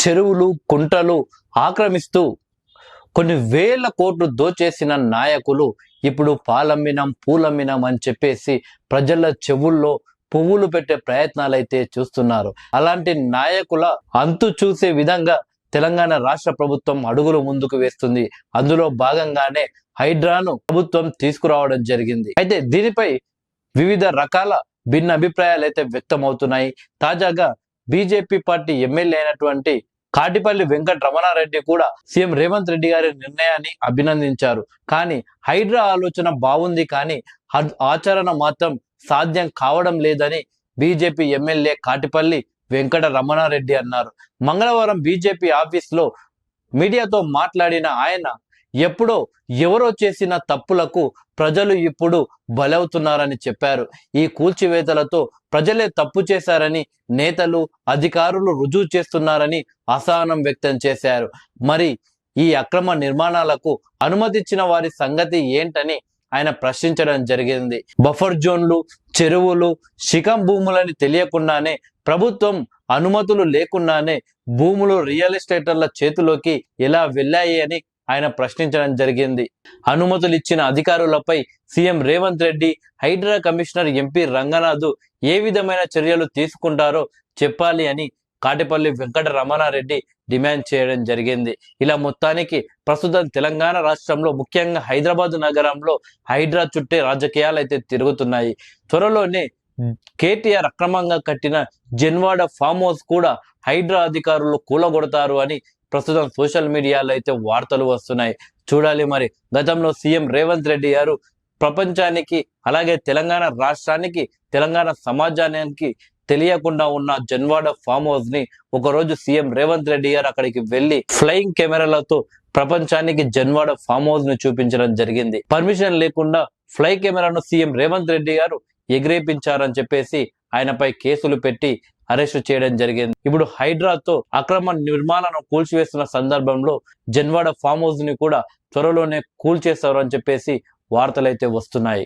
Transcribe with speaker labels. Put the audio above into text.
Speaker 1: చెరువులు కుంటలు ఆక్రమిస్తూ కొన్ని వేల కోట్లు దోచేసిన నాయకులు ఇప్పుడు పాలమ్మినం పూలమ్మినం అని చెప్పేసి ప్రజల చెవుల్లో పువ్వులు పెట్టే ప్రయత్నాలు అయితే చూస్తున్నారు. అలాంటి నాయకుల అంతు చూసే విధంగా తెలంగాణ రాష్ట్ర ప్రభుత్వం అడుగులు ముందుకు వేస్తుంది. అందులో భాగంగానే హైడ్రాను ప్రభుత్వం తీసుకురావడం జరిగింది. అయితే దీనిపై వివిధ రకాల భిన్న అభిప్రాయాలు అయితే వ్యక్తం అవుతున్నాయి. తాజాగా బీజేపీ పార్టీ ఎమ్మెల్యే అయినటువంటి కాటిపల్లి వెంకట రమణారెడ్డి కూడా సీఎం రేవంత్ రెడ్డి గారి నిర్ణయాన్ని అభినందించారు. కానీ హైడ్రా ఆలోచన బాగుంది, కానీ ఆచరణ మాత్రం సాధ్యం కావడం లేదని బీజేపీ ఎమ్మెల్యే కాటిపల్లి వెంకట రమణారెడ్డి అన్నారు. మంగళవారం బీజేపీ ఆఫీస్లో మీడియాతో మాట్లాడిన ఆయన ఎప్పుడో ఎవరో చేసిన తప్పులకు ప్రజలు ఇప్పుడు బలవుతున్నారని చెప్పారు. ఈ కూల్చివేతలతో ప్రజలే తప్పు చేశారని నేతలు అధికారులు రుజువు చేస్తున్నారని అసహనం వ్యక్తం చేశారు. మరి ఈ అక్రమ నిర్మాణాలకు అనుమతిచ్చిన వారి సంగతి ఏంటని ఆయన ప్రశ్నించడం జరిగింది. బఫర్ జోన్లు, చెరువులు, శిఖం భూములని తెలియకుండానే ప్రభుత్వం అనుమతులు లేకుండానే భూములు రియల్ ఎస్టేటర్ల చేతిలోకి ఎలా వెళ్ళాయి అని ఆయన ప్రశ్నించడం జరిగింది. అనుమతులు ఇచ్చిన అధికారులపై CM Revanth Reddy, HYDRAA commissioner MP Ranganath ఏ విధమైన చర్యలు తీసుకుంటారో చెప్పాలి అని కాటిపల్లి వెంకట రమణారెడ్డి డిమాండ్ చేయడం జరిగింది. ఇలా మొత్తానికి ప్రస్తుతం తెలంగాణ రాష్ట్రంలో ముఖ్యంగా హైదరాబాద్ నగరంలో హైడ్రా చుట్టే రాజకీయాలు అయితే తిరుగుతున్నాయి. త్వరలోనే కేటీఆర్ అక్రమంగా కట్టిన జన్వాడ ఫామ్ హౌస్ కూడా హైడ్రా అధికారులు కూలగొడతారు అని ప్రస్తుతం సోషల్ మీడియాలో అయితే వార్తలు వస్తున్నాయి. చూడాలి మరి. గతంలో సీఎం రేవంత్ రెడ్డి గారు ప్రపంచానికి అలాగే తెలంగాణ రాష్ట్రానికి తెలంగాణ సమాజానికి తెలియకుండా ఉన్న జన్వాడ ఫామ్ హౌస్ ని ఒకరోజు సీఎం రేవంత్ రెడ్డి గారు అక్కడికి వెళ్లి ఫ్లయింగ్ కెమెరాలతో ప్రపంచానికి జన్వాడ ఫామ్ హౌస్ ని చూపించడం జరిగింది. పర్మిషన్ లేకుండా ఫ్లై కెమెరాను సీఎం రేవంత్ రెడ్డి గారు ఎగిరేపించారని చెప్పేసి ఆయనపై కేసులు పెట్టి అరెస్టు చేయడం జరిగింది. ఇప్పుడు హైడ్రాతో అక్రమ నిర్మాణాలను కూల్చివేస్తున్న సందర్భంలో జన్వాడ ఫామ్ హౌస్ ని కూడా త్వరలోనే కూల్చేస్తారు అని చెప్పేసి వార్తలైతే వస్తున్నాయి.